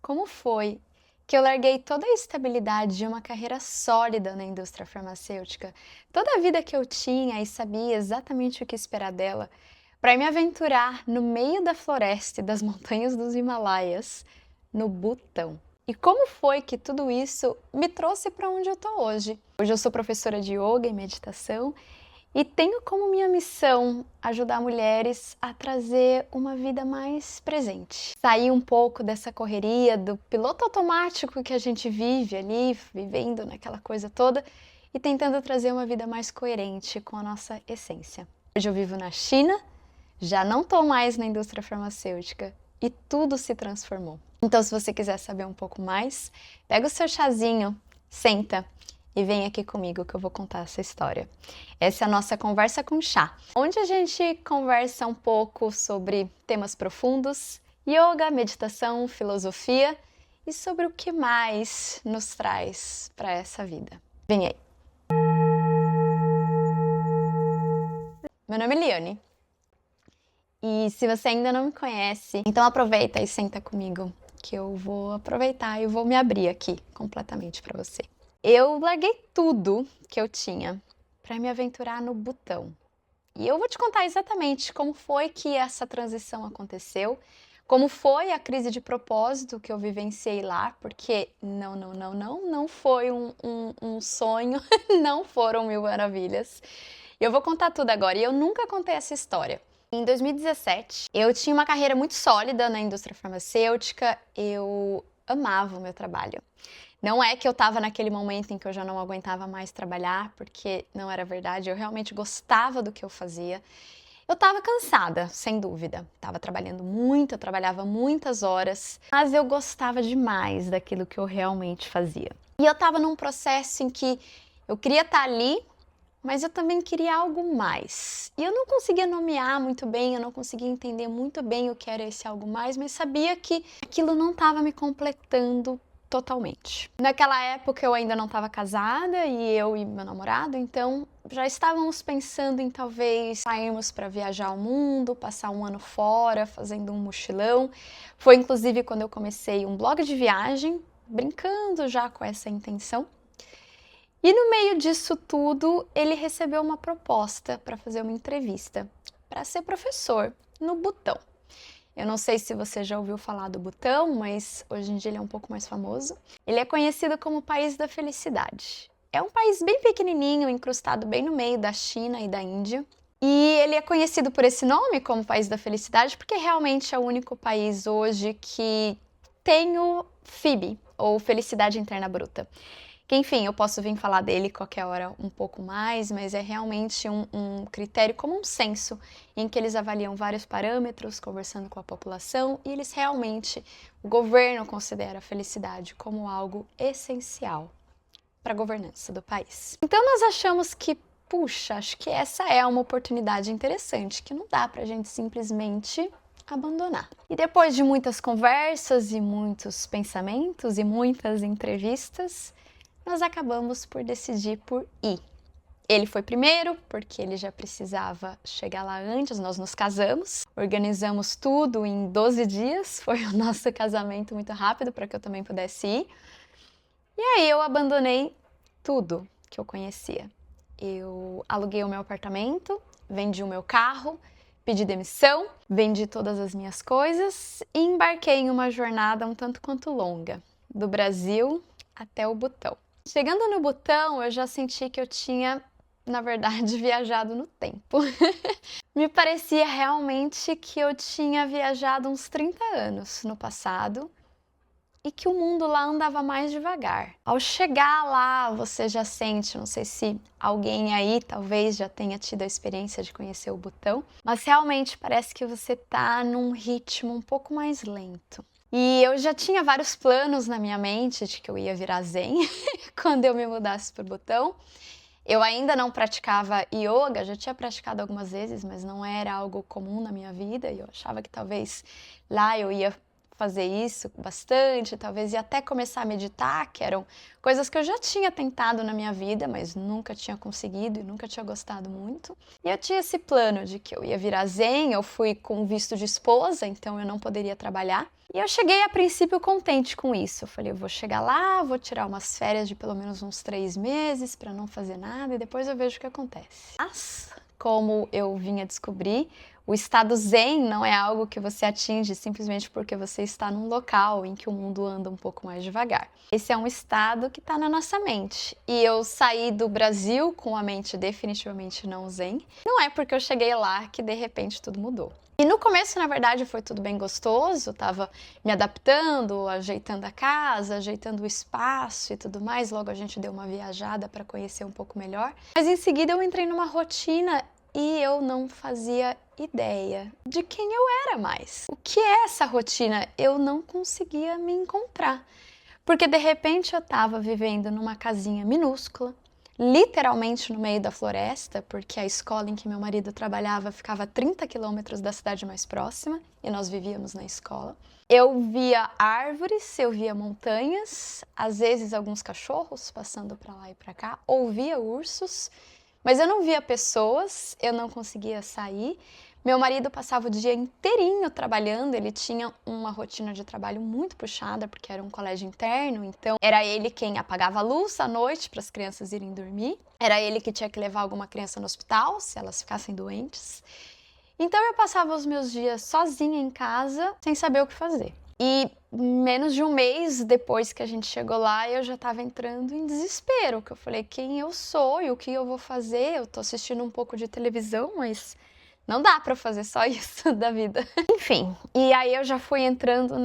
Como foi que eu larguei toda a estabilidade de uma carreira sólida na indústria farmacêutica, toda a vida que eu tinha e sabia exatamente o que esperar dela, para me aventurar no meio da floresta e das montanhas dos Himalaias, no Butão? E como foi que tudo isso me trouxe para onde eu estou hoje? Hoje eu sou professora de yoga e meditação e tenho como minha missão ajudar mulheres a trazer uma vida mais presente. Sair um pouco dessa correria do piloto automático que a gente vive ali, vivendo naquela coisa toda, e tentando trazer uma vida mais coerente com a nossa essência. Hoje eu vivo na China, já não estou mais na indústria farmacêutica e tudo se transformou. Então, se você quiser saber um pouco mais, pega o seu chazinho, senta e vem aqui comigo que eu vou contar essa história. Essa é a nossa Conversa com Chá, onde a gente conversa um pouco sobre temas profundos, yoga, meditação, filosofia e sobre o que mais nos traz para essa vida. Vem aí! Meu nome é Liane e se você ainda não me conhece, então aproveita e senta comigo que eu vou aproveitar e vou me abrir aqui completamente para você. Eu larguei tudo que eu tinha para me aventurar no Butão. E eu vou te contar exatamente como foi que essa transição aconteceu, como foi a crise de propósito que eu vivenciei lá, porque não foi um sonho, não foram mil maravilhas. Eu vou contar tudo agora e eu nunca contei essa história. Em 2017, eu tinha uma carreira muito sólida na indústria farmacêutica, eu amava o meu trabalho. Não é que eu estava naquele momento em que eu já não aguentava mais trabalhar, porque não era verdade, eu realmente gostava do que eu fazia. Eu estava cansada, sem dúvida. Estava trabalhando muito, eu trabalhava muitas horas, mas eu gostava demais daquilo que eu realmente fazia. E eu estava num processo em que eu queria estar ali, mas eu também queria algo mais. E eu não conseguia nomear muito bem, eu não conseguia entender muito bem o que era esse algo mais, mas sabia que aquilo não estava me completando totalmente. Naquela época eu ainda não estava casada e eu e meu namorado, então já estávamos pensando em talvez sairmos para viajar ao mundo, passar um ano fora, fazendo um mochilão. Foi inclusive quando eu comecei um blog de viagem, brincando já com essa intenção. E no meio disso tudo, ele recebeu uma proposta para fazer uma entrevista, para ser professor no Butão. Eu não sei se você já ouviu falar do Butão, mas hoje em dia ele é um pouco mais famoso. Ele é conhecido como o País da Felicidade. É um país bem pequenininho, incrustado bem no meio da China e da Índia. E ele é conhecido por esse nome, como País da Felicidade, porque realmente é o único país hoje que tem o FIB, ou Felicidade Interna Bruta. Que, enfim, eu posso vir falar dele qualquer hora um pouco mais, mas é realmente um critério como um censo, em que eles avaliam vários parâmetros, conversando com a população, e eles realmente, o governo considera a felicidade como algo essencial para a governança do país. Então nós achamos que, puxa, acho que essa é uma oportunidade interessante, que não dá para a gente simplesmente abandonar. E depois de muitas conversas e muitos pensamentos e muitas entrevistas, nós acabamos por decidir por ir. Ele foi primeiro, porque ele já precisava chegar lá antes, nós nos casamos, organizamos tudo em 12 dias, foi o nosso casamento muito rápido para que eu também pudesse ir. E aí eu abandonei tudo que eu conhecia. Eu aluguei o meu apartamento, vendi o meu carro, pedi demissão, vendi todas as minhas coisas e embarquei em uma jornada um tanto quanto longa, do Brasil até o Butão. Chegando no Butão, eu já senti que eu tinha, na verdade, viajado no tempo. Me parecia realmente que eu tinha viajado uns 30 anos no passado e que o mundo lá andava mais devagar. Ao chegar lá, você já sente, não sei se alguém aí talvez já tenha tido a experiência de conhecer o Butão, mas realmente parece que você tá num ritmo um pouco mais lento. E eu já tinha vários planos na minha mente de que eu ia virar zen quando eu me mudasse para o Butão. Eu ainda não praticava yoga, já tinha praticado algumas vezes, mas não era algo comum na minha vida. E eu achava que talvez lá eu ia fazer isso bastante, talvez ia até começar a meditar, que eram coisas que eu já tinha tentado na minha vida, mas nunca tinha conseguido e nunca tinha gostado muito. E eu tinha esse plano de que eu ia virar zen, eu fui com visto de esposa, então eu não poderia trabalhar. E eu cheguei a princípio contente com isso. Eu falei, eu vou chegar lá, vou tirar umas férias de pelo menos uns 3 meses para não fazer nada e depois eu vejo o que acontece. Mas, como eu vim a descobrir, o estado zen não é algo que você atinge simplesmente porque você está num local em que o mundo anda um pouco mais devagar. Esse é um estado que está na nossa mente. E eu saí do Brasil com a mente definitivamente não zen. Não é porque eu cheguei lá que de repente tudo mudou. E no começo, na verdade, foi tudo bem gostoso, tava me adaptando, ajeitando a casa, ajeitando o espaço e tudo mais. Logo a gente deu uma viajada para conhecer um pouco melhor. Mas em seguida eu entrei numa rotina e eu não fazia ideia de quem eu era mais. O que é essa rotina? Eu não conseguia me encontrar. Porque de repente eu estava vivendo numa casinha minúscula, literalmente no meio da floresta, porque a escola em que meu marido trabalhava ficava a 30 quilômetros da cidade mais próxima e nós vivíamos na escola. Eu via árvores, eu via montanhas, às vezes alguns cachorros passando para lá e para cá, ouvia ursos, mas eu não via pessoas, eu não conseguia sair. Meu marido passava o dia inteirinho trabalhando, ele tinha uma rotina de trabalho muito puxada, porque era um colégio interno, então era ele quem apagava a luz à noite para as crianças irem dormir, era ele que tinha que levar alguma criança no hospital, se elas ficassem doentes. Então eu passava os meus dias sozinha em casa, sem saber o que fazer. E menos de um mês depois que a gente chegou lá, eu já estava entrando em desespero, que eu falei, quem eu sou e o que eu vou fazer? Eu tô assistindo um pouco de televisão, mas não dá para fazer só isso da vida. Enfim, e aí eu já fui entrando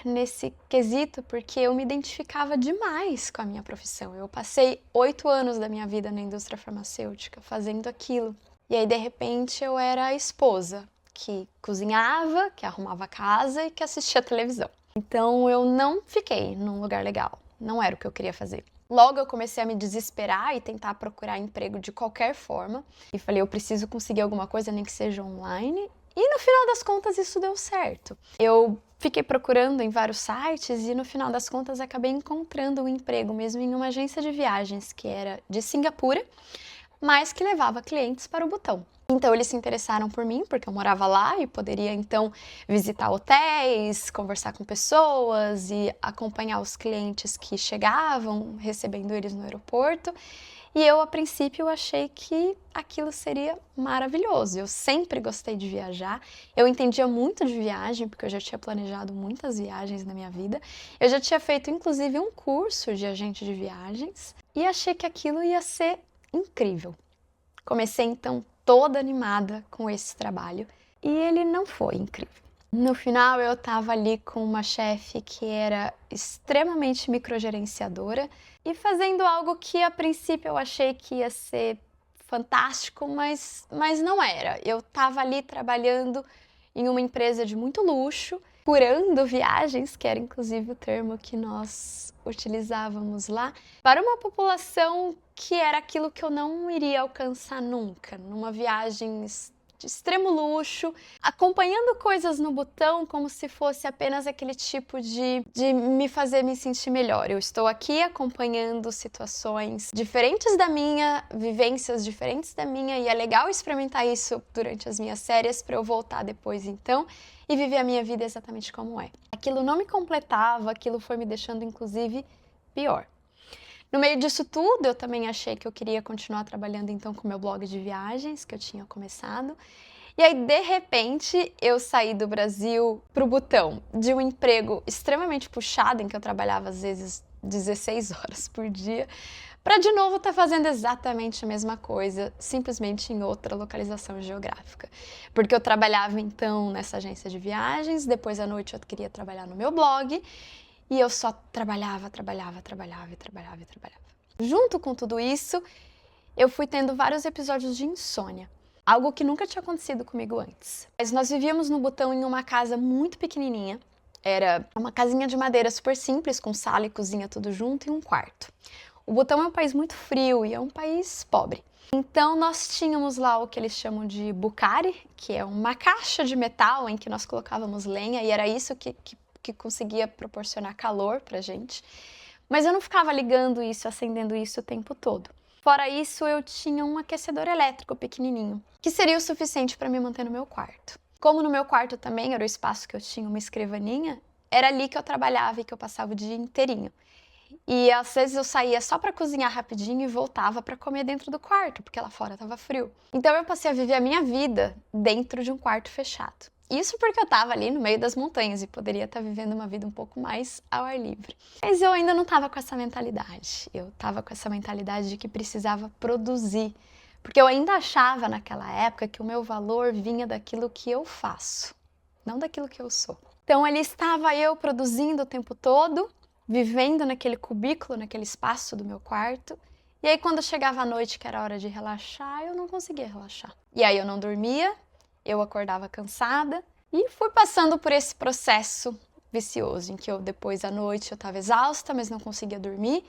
nesse quesito porque eu me identificava demais com a minha profissão. Eu passei 8 anos da minha vida na indústria farmacêutica fazendo aquilo. E aí, de repente, eu era a esposa que cozinhava, que arrumava a casa e que assistia televisão. Então, eu não fiquei num lugar legal. Não era o que eu queria fazer. Logo eu comecei a me desesperar e tentar procurar emprego de qualquer forma. E falei, eu preciso conseguir alguma coisa, nem que seja online. E no final das contas isso deu certo. Eu fiquei procurando em vários sites e no final das contas acabei encontrando um emprego mesmo em uma agência de viagens que era de Singapura, mas que levava clientes para o Butão. Então eles se interessaram por mim, porque eu morava lá e poderia então visitar hotéis, conversar com pessoas e acompanhar os clientes que chegavam, recebendo eles no aeroporto. E eu, a princípio, achei que aquilo seria maravilhoso. Eu sempre gostei de viajar, eu entendia muito de viagem, porque eu já tinha planejado muitas viagens na minha vida. Eu já tinha feito, inclusive, um curso de agente de viagens e achei que aquilo ia ser incrível. Comecei, então, toda animada com esse trabalho e ele não foi incrível. No final, eu estava ali com uma chefe que era extremamente microgerenciadora e fazendo algo que a princípio eu achei que ia ser fantástico, mas não era. Eu estava ali trabalhando em uma empresa de muito luxo, curando viagens, que era inclusive o termo que nós utilizávamos lá, para uma população que era aquilo que eu não iria alcançar nunca, numa viagem de extremo luxo, acompanhando coisas no Butão como se fosse apenas aquele tipo de me fazer me sentir melhor. Eu estou aqui acompanhando situações diferentes da minha, vivências diferentes da minha, e é legal experimentar isso durante as minhas férias para eu voltar depois então e viver a minha vida exatamente como é. Aquilo não me completava, aquilo foi me deixando inclusive pior. No meio disso tudo, eu também achei que eu queria continuar trabalhando então com o meu blog de viagens, que eu tinha começado. E aí, de repente, eu saí do Brasil para o Butão, de um emprego extremamente puxado, em que eu trabalhava às vezes 16 horas por dia, para de novo estar fazendo exatamente a mesma coisa, simplesmente em outra localização geográfica. Porque eu trabalhava então nessa agência de viagens, depois à noite eu queria trabalhar no meu blog, e eu só trabalhava. Junto com tudo isso, eu fui tendo vários episódios de insônia. Algo que nunca tinha acontecido comigo antes. Mas nós vivíamos no Butão em uma casa muito pequenininha. Era uma casinha de madeira super simples, com sala e cozinha tudo junto e um quarto. O Butão é um país muito frio e é um país pobre. Então nós tínhamos lá o que eles chamam de bucari, que é uma caixa de metal em que nós colocávamos lenha, e era isso que que conseguia proporcionar calor pra gente. Mas eu não ficava ligando isso, acendendo isso o tempo todo. Fora isso, eu tinha um aquecedor elétrico pequenininho, que seria o suficiente para me manter no meu quarto. Como no meu quarto também era o espaço que eu tinha uma escrivaninha, era ali que eu trabalhava e que eu passava o dia inteirinho. E às vezes eu saía só para cozinhar rapidinho e voltava para comer dentro do quarto, porque lá fora estava frio. Então eu passei a viver a minha vida dentro de um quarto fechado. Isso porque eu estava ali no meio das montanhas e poderia estar vivendo uma vida um pouco mais ao ar livre. Mas eu ainda não estava com essa mentalidade. Eu estava com essa mentalidade de que precisava produzir. Porque eu ainda achava naquela época que o meu valor vinha daquilo que eu faço, não daquilo que eu sou. Então ali estava eu produzindo o tempo todo, vivendo naquele cubículo, naquele espaço do meu quarto. E aí quando chegava a noite, que era hora de relaxar, eu não conseguia relaxar. E aí eu não dormia, eu acordava cansada e fui passando por esse processo vicioso, em que eu depois à noite eu estava exausta, mas não conseguia dormir,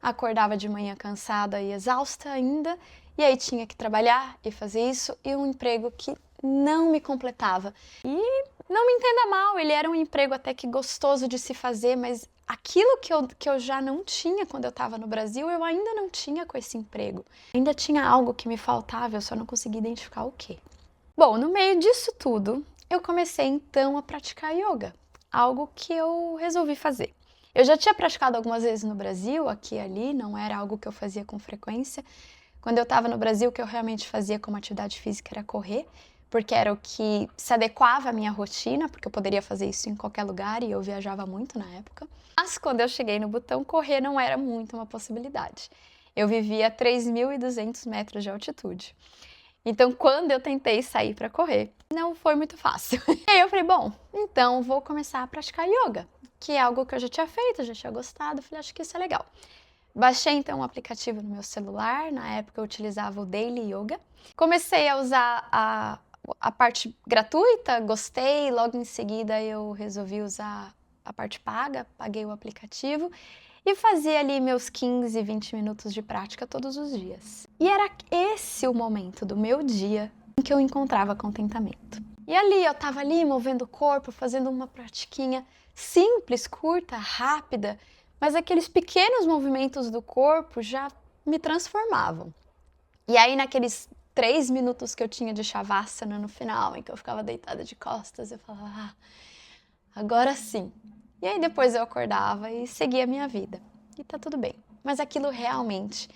acordava de manhã cansada e exausta ainda, e aí tinha que trabalhar e fazer isso, e um emprego que não me completava. E não me entenda mal, ele era um emprego até que gostoso de se fazer, mas aquilo que eu já não tinha quando eu estava no Brasil, eu ainda não tinha com esse emprego. Ainda tinha algo que me faltava, eu só não conseguia identificar o quê. Bom, no meio disso tudo, eu comecei então a praticar yoga, algo que eu resolvi fazer. Eu já tinha praticado algumas vezes no Brasil, aqui e ali, não era algo que eu fazia com frequência. Quando eu estava no Brasil, o que eu realmente fazia como atividade física era correr, porque era o que se adequava à minha rotina, porque eu poderia fazer isso em qualquer lugar e eu viajava muito na época. Mas quando eu cheguei no Butão, correr não era muito uma possibilidade. Eu vivia a 3.200 metros de altitude. Então, quando eu tentei sair para correr, não foi muito fácil. E aí eu falei, bom, então vou começar a praticar yoga, que é algo que eu já tinha feito, já tinha gostado, falei, acho que isso é legal. Baixei então um aplicativo no meu celular, na época eu utilizava o Daily Yoga. Comecei a usar a parte gratuita, gostei, logo em seguida eu resolvi usar a parte paga, paguei o aplicativo e fazia ali meus 15, 20 minutos de prática todos os dias. E era esse o momento do meu dia em que eu encontrava contentamento. E ali eu estava ali movendo o corpo, fazendo uma pratiquinha simples, curta, rápida, mas aqueles pequenos movimentos do corpo já me transformavam. E aí naqueles 3 minutos que eu tinha de Shavasana no final, em que eu ficava deitada de costas, eu falava, agora sim. E aí depois eu acordava e seguia a minha vida. E tá tudo bem. Mas aquilo realmente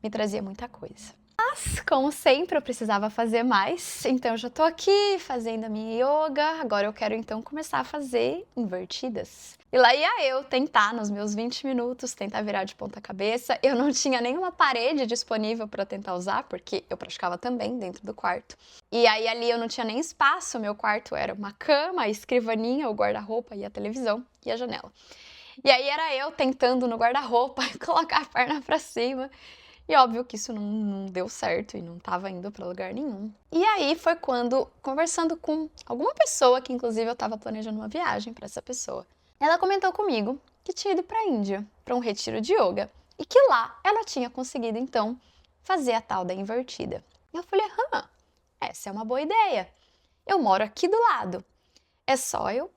me trazia muita coisa. Mas, como sempre, eu precisava fazer mais. Então eu já tô aqui fazendo a minha yoga. Agora eu quero então começar a fazer invertidas. E lá ia eu tentar, nos meus 20 minutos, tentar virar de ponta cabeça. Eu não tinha nenhuma parede disponível para tentar usar, porque eu praticava também dentro do quarto. E aí ali eu não tinha nem espaço, meu quarto era uma cama, a escrivaninha, o guarda-roupa e a televisão e a janela. E aí era eu tentando no guarda-roupa colocar a perna para cima. E óbvio que isso não deu certo e não estava indo para lugar nenhum. E aí foi quando, conversando com alguma pessoa, que inclusive eu estava planejando uma viagem para essa pessoa, ela comentou comigo que tinha ido para a Índia, para um retiro de yoga, e que lá ela tinha conseguido então fazer a tal da invertida. E eu falei, essa é uma boa ideia. Eu moro aqui do lado. É só eu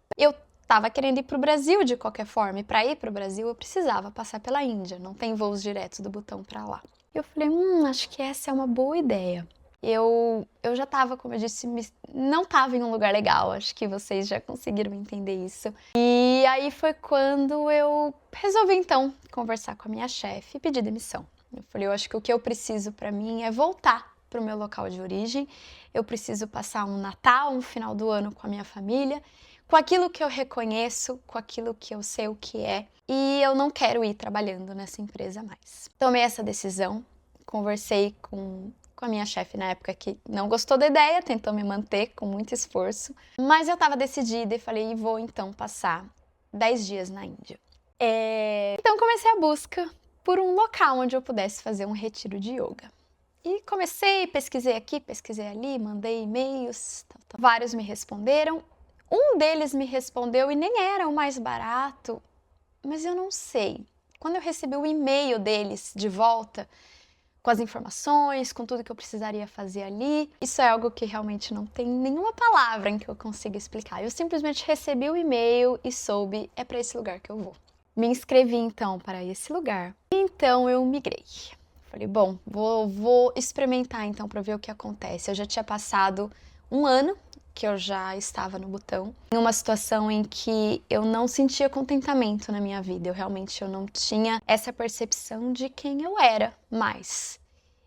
estava querendo ir para o Brasil de qualquer forma, e para ir para o Brasil eu precisava passar pela Índia, não tem voos diretos do Butão para lá. Eu falei, acho que essa é uma boa ideia. Eu já estava, como eu disse, não estava em um lugar legal, acho que vocês já conseguiram entender isso. E aí foi quando eu resolvi então conversar com a minha chefe e pedir demissão. Eu falei, eu acho que o que eu preciso para mim é voltar para o meu local de origem, eu preciso passar um Natal, um final do ano com a minha família, com aquilo que eu reconheço, com aquilo que eu sei o que é, e eu não quero ir trabalhando nessa empresa mais. Tomei essa decisão, conversei com a minha chefe na época que não gostou da ideia, tentou me manter com muito esforço, mas eu estava decidida e falei, vou então passar 10 dias na Índia. Então comecei a busca por um local onde eu pudesse fazer um retiro de yoga. E comecei, pesquisei aqui, pesquisei ali, mandei e-mails, vários me responderam. Um deles me respondeu e nem era o mais barato, mas eu não sei. Quando eu recebi o e-mail deles de volta, com as informações, com tudo que eu precisaria fazer ali. Isso é algo que realmente não tem nenhuma palavra em que eu consiga explicar. Eu simplesmente recebi o e-mail e soube, é para esse lugar que eu vou. Me inscrevi então para esse lugar. Então eu migrei. Falei, bom, vou experimentar então para ver o que acontece. Eu já tinha passado um ano que eu já estava no Butão, em uma situação em que eu não sentia contentamento na minha vida. Eu não tinha essa percepção de quem eu era mais.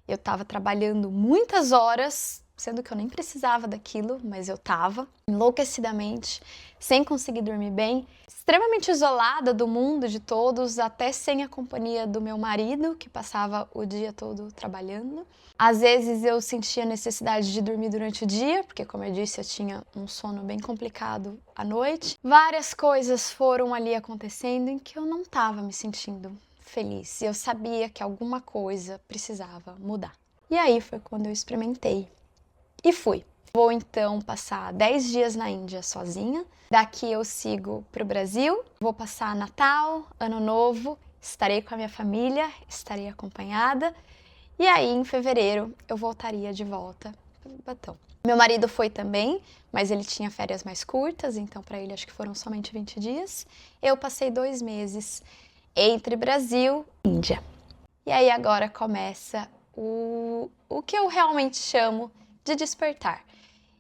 Eu estava trabalhando muitas horas, sendo que eu nem precisava daquilo, mas eu estava enlouquecidamente, sem conseguir dormir bem, extremamente isolada do mundo, de todos, até sem a companhia do meu marido, que passava o dia todo trabalhando. Às vezes eu sentia necessidade de dormir durante o dia, porque, como eu disse, eu tinha um sono bem complicado à noite. Várias coisas foram ali acontecendo em que eu não estava me sentindo feliz. E eu sabia que alguma coisa precisava mudar. E aí foi quando eu experimentei e fui. Vou então passar 10 dias na Índia sozinha. Daqui eu sigo para o Brasil. Vou passar Natal, Ano Novo, estarei com a minha família, estarei acompanhada. E aí, em fevereiro, eu voltaria de volta para o Butão. Meu marido foi também, mas ele tinha férias mais curtas, então para ele acho que foram somente 20 dias. Eu passei 2 meses entre Brasil e Índia. E aí agora começa o que eu realmente chamo de despertar.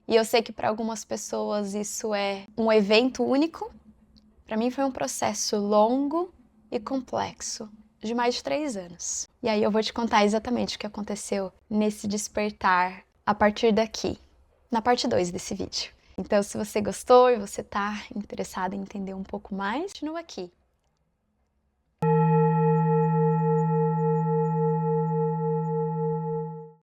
E eu sei que para algumas pessoas isso é um evento único. Para mim foi um processo longo e complexo, de mais de 3 anos. E aí eu vou te contar exatamente o que aconteceu nesse despertar a partir daqui, na parte 2 desse vídeo. Então, se você gostou e você está interessado em entender um pouco mais, continua aqui.